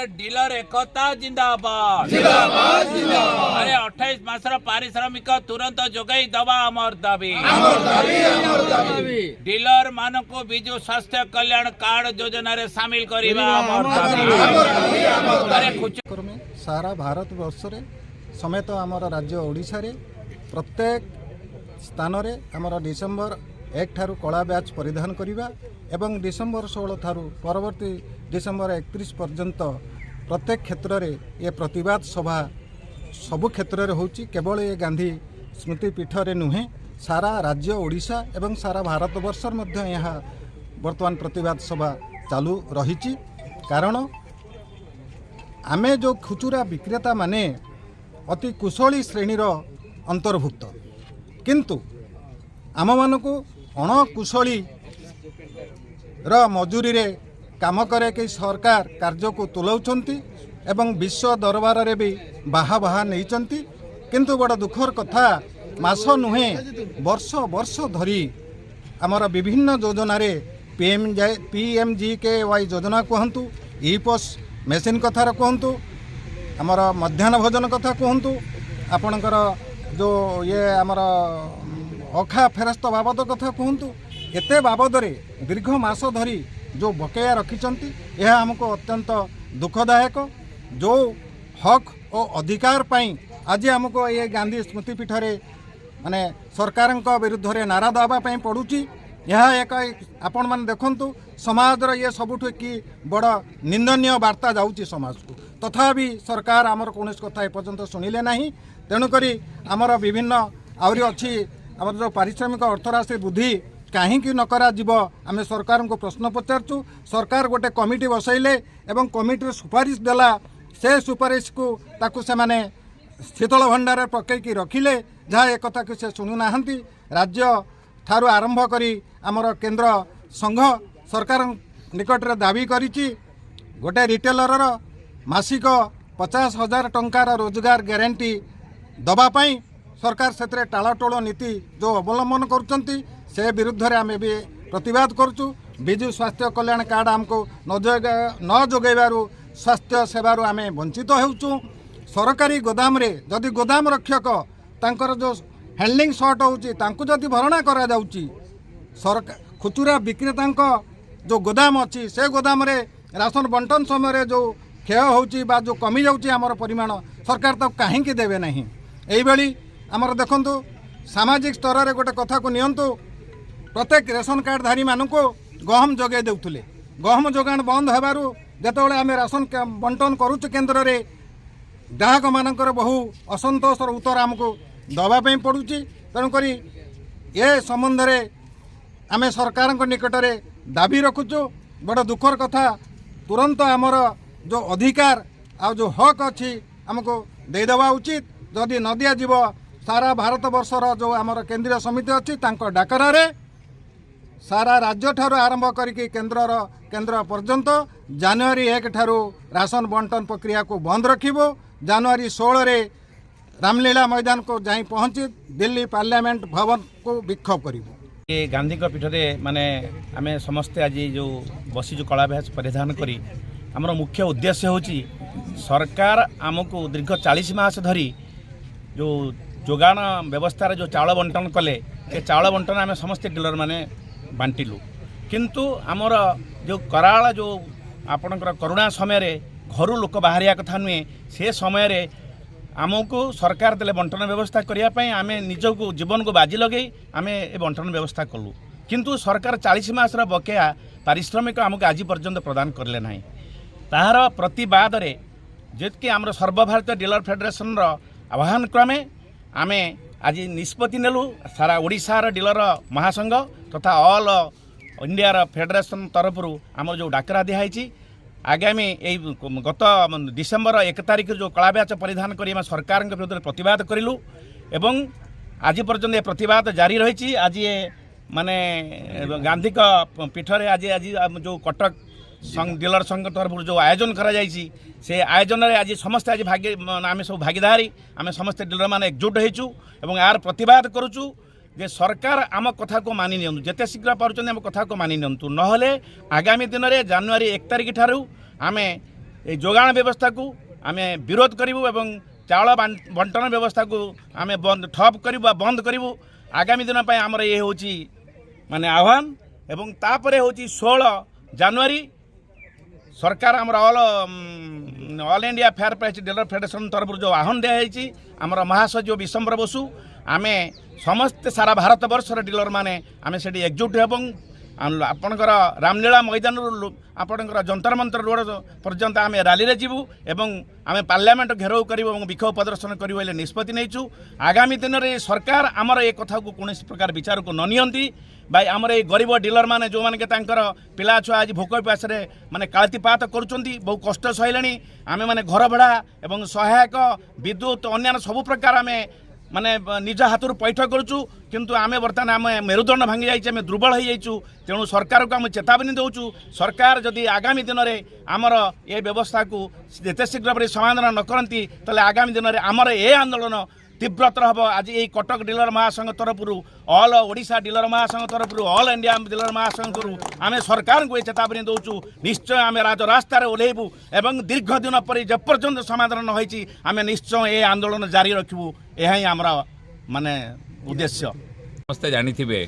Dealer एकता जिंदाबाद अरे 28 मासर पारिश्रमिक तुरंत जोगाई दबा अमर दाबी डीलर मान को विजु स्वास्थ्य कल्याण कार्ड योजना रे शामिल करिबा अमर दाबी सारा भारत वर्ष रे समेत आमर राज्य ओडिशा रे प्रत्येक स्थान रे आमर डिसेम्बर 1 ठारू कला बैच परिधान करिबा एवं डिसेम्बर 16 ठारू परवर्ती डिसेम्बर 31 पर्यंत प्रत्येक क्षेत्र रे ये प्रतिवाद सभा सबु क्षेत्र रे होची केवल ये गांधी स्मृति पीठ रे नुहे सारा राज्य ओडिशा एवं सारा भारत वर्षर मध्य यहाँ वर्तमान प्रतिवाद सभा चालू रही कारण आमे जो खुचुरा विक्रेता माने अति कुशली श्रेणी अंतर्भुक्त किंतु आम मानकु अणकुशली मजूरी रे काम करे कि सरकार कार्य को तुलाउछंती एवं विश्व दरबार रे भी बाहा बाहा नहींचंती किंतु बड़ दुखर कथा मास नुहे वर्ष वर्ष धरी आमर विभिन्न योजना रे PMGKY योजना कहतु ई-पॉस मेसीन कथार कहतु आमर मध्याह्न भोजन कथा कहतु आपणकर जो ये आमर अखा फेरस्त बाबद कथा कहतु एते बाबद रे दीर्घ मास धरी जो बकेया रखिचंती यह हमको अत्यंत दुखदायक जो हक और अधिकार पाई आज हमको ये गांधी स्मृति पीठ रे माने सरकार विरुद्ध रे नारा देवा पड़ुची यह एक आपण मैंने देखंतु समाज ये सबुठ कि बड़ निंदनीय वार्ता जाऊँगी समाज को तथापि सरकार आमर कौन कथा एपर्यंत शुणिले ना तेणुकरी आमर विभिन्न आहरी अच्छी आमर जो पारिश्रमिक अर्थराशि वृद्धि कहीं न करा जीव आम सरकार को प्रश्न पचारचु सरकार गोटे कमिटी बसैले एवं कमिटी सुपारिश देला से सुपारिश को ताकू से माने शीतल भंडार पकईकी रखिले जहाँ एक कथा से शुणुना राज्य ठारू आरंभ करी आमर केंद्र संघ सरकार निकट रे दाबी करिछि गोटे रिटेलर मासिक 50,000 टंकार रोजगार ग्यारंटी दबापाई सरकार से टालटोल नीति जो अवलंबन करुँच से विरुद्ध रे आम भी प्रतिवाद करुचु विजु स्वास्थ्य कल्याण कार्ड आमको न जोगैबारु स्वास्थ्य सेवारु आम वंचित होउचु सरकारी गोदाम रे जदि गोदाम रक्षक तांकर जो हैंडलिंग सर्ट होउची तांकु जदि भरणा करा जाउची सरकार खुचुरा विक्रेता जो गोदाम अच्छी से गोदाम रे राशन बंटन समय जो क्षय होउची बा जो कमी जाउची आमर परिमाण सरकार तो कहीं देवे नहीं एई आमर देखंतु सामाजिक स्तर रे गोटे कथा को नियंतु प्रत्येक रेशन कार्डधारी मानक गहम जोगे देउथुले गहम जोगाण बंद हेबारु जेतेबेले आमे राशन बंटन करूछु केंद्र रे ग्राहक मानकर बहु असंतोषर उत्तर आमको दबा पे पड़ुची तेणुकरी ये संबंध रे आमे सरकार निकट रे दाबी रखुचु बड़ दुखर कथा तुरंत आमर जो अधिकार आ जो हक अच्छी आमको देदेवा उचित जदि न दिया जीव सारा भारत वर्षर जो आमर केंद्रीय समिति अच्छी तांको डाकरा रे सारा राज्य ठारू आरंभ करिकी केंद्र पर्यंत जनवरी 1 ठारू राशन बंटन प्रक्रिया को बंद रखिबो जनवरी 16 रे रामलीला मैदान को जाई पहुंची दिल्ली पार्लियामेंट भवन को विक्षोभ करिबो ये गांधी पीठ रे माने आमे समस्ते आज जो बसी जो कला भ्यास परिधान करी हमर मुख्य उद्देश्य होची सरकार आमको दीर्घ 40 मास धरी जो जोगाण व्यवस्था जो चाउल बंटन कले से चाउल बंटन आम समस्ते डीलर माने बांटिलु किंतु आमर जो कराल जो आपणकर करुणा समय रे घर लोक बाहरिया कथा नुहे से समय रे आमको सरकार देले बंटन व्यवस्था करने आम निज को जीवन को बाजी लगे आम ए बंटन व्यवस्था कलु किंतु सरकार 40 मासर बकेया पारिश्रमिक आमको आज पर्यंत प्रदान करले ना ताहार प्रतिवाद रे जेतके आमर सर्वभारतीय डीलर फेडरेशन आह्वान क्रमे आम आज निष्पत्ति नेलु सारा ओडिशार डीलर महासंघ तथा ऑल इंडिया फेडरेशन तरफ आम जो डाकरा दिखाई आगामी गत डिसेम्बर 1 तारिख जो कला बैच परिधान कर सरकार विरुद्ध प्रतिवाद करूँ एवं आज पर्यंत ये प्रतिवाद जारी रही आज ये माने गांधी पीठ रे आज जो कटक डीलर संघ तरफ जो आयोजन करा से आयोजन रे आज समस्त आज आम सब भागीदारी आम समस्त डीलर मान एकजुट होइचु एवं यार प्रतिवाद करुचु जे सरकार आम कथा को मानि नियंतु जेते शीघ्र पारुचंदी आम कथा को मानि नियंतु नहले आगामी दिन में जनवरी 1 तारिख ठारू आमे এই যোগাଣ ব্যবস্থাକୁ ଆମେ ବିରୋଧ କରିବୁ ଏବଂ ଚାଉଳ ବଣ୍ଟନ ବ୍ୟବସ୍ଥାକୁ ଆମେ ଠପ୍ କରିବୁ ବା ବନ୍ଦ କରିବୁ। ଆଗାମୀ ଦିନ ପାଇଁ ଆମର ଇଏ ହେଉଛି ମାନେ ଆହ୍ୱାନ। ଏବଂ ତାପରେ ହେଉଛି 16 ଜାନୁଆରୀ सरकार आमर all India fair price dealer federation तरफ जो आह्वान दिखाई आमर महासचिव विशंबर बसु आमे समस्त सारा भारत वर्षर डीलर माने आमे सेठी एकजुट हेबं आपणकर रामलीला मैदान आपणकर जंतर मंतर रोड पर्यंत आमे रैली रे जीवु एवं आमे पार्लियामेंट घेराव करिवु एवं विक्षोभ प्रदर्शन करिवु एले निष्पत्ति नैछु। आगामी दिन रे सरकार आमर ए कथा को कोनोसी प्रकार विचार को न नियंती भाई आमर ए गरीब डीलर माने जो माने के तांकर पिला छुआ आज भोक पासरे माने काळतीपात करूचंती बहु कष्ट सहिलाणी आमे माने घर भड़ा एवं सहायक विद्युत अन्य सब प्रकार आमे माने निज हाथर पैठ करूँ किंतु आमे बर्तमान आम मेरुदंड भांगी जाइए आम दुर्बल हो जाइछु। तेणु सरकार को आम चेतावनी देउछु सरकार जदि आगामी दिन में आमर ए व्यवस्था को जिते शीघ्र समाधान न करती ताले आगामी दिन में आमर ए आंदोलन तीव्रतर हम। आज यही कटक डीलर महासंघ तरफ ऑल ओडिशा डीलर महासंघ तरफ ऑल इंडिया डीलर महासंघ तरफ आम सरकार को चेतावनी दौचु निश्चय आम राजरास्तार ओह्लैबू एवं दीर्घ दिन पर जेपर्यंत समाधान न होइछि आम निश्चय ये आंदोलन जारी रखिबू। यह ही आमर माने उद्देश्य। समस्ते जानिथिबे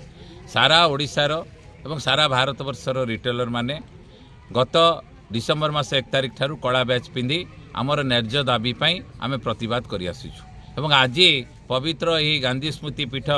सारा ओडिशार एवं सारा भारतवर्षर रिटेलर माने गत डिसेम्बर मास 1 तारिख ठारू कला बैच पिंधि आमर न्याय्य दाबी पई आम प्रतिवाद करि आसिछु एवं आज पवित्र यही गांधी स्मृति पीठ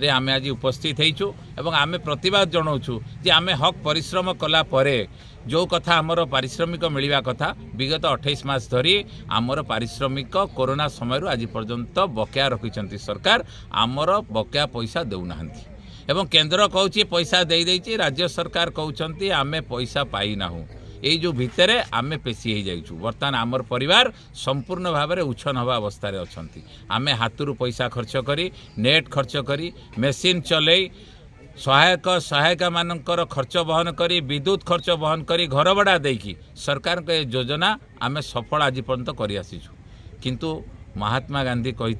रे आमे आज उपस्थित होइछु एवं आमे प्रतिवाद जनाऊछु जे आमे हक परिश्रम कला परे जो कथा आमर पारिश्रमिक मिलवा कथा विगत 28 मास धरी आमर पारिश्रमिक कोरोना समय आज पर्यंत बकेया रखिछंती सरकार आमर बकेया पैसा देउनाहंती एवं केंद्र कहूची पैसा दे देइची राज्य सरकार कहउछंती आमे पैसा पाई नाहु। ये जो भितर आमे पेशी हो जाइछु बर्तमान आमर परिवार संपूर्ण भाव में उछन हवा अवस्था अच्छी आमे हाथरू पैसा खर्च करी नेट खर्च करी मेसीन चलई सहायक सहायिका मानकर खर्च बहन करी विद्युत खर्च बहन करी घर भड़ा देकी सरकार के योजना आमे सफल आज पर्यंत कर आसीछु। किंतु महात्मा गांधी कही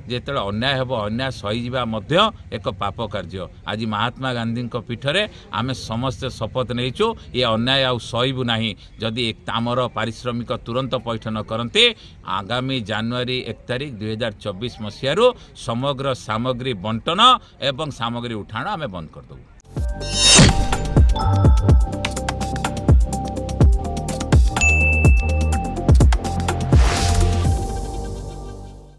जेते अन्याय हेब अन्याय सहीजा एक पाप कार्य। आज महात्मा गांधी पीठरे आमे समस्ते शपथ नहींचु ये अन्याय आउ सहीबू नहीं जदि आमर पारिश्रमिक तुरंत पैठ न करते आगामी जनवरी 1 तारिख 2024 मसीह समग्र सामग्री बंटन एवं सामग्री उठाण आमे बंद करदेबू।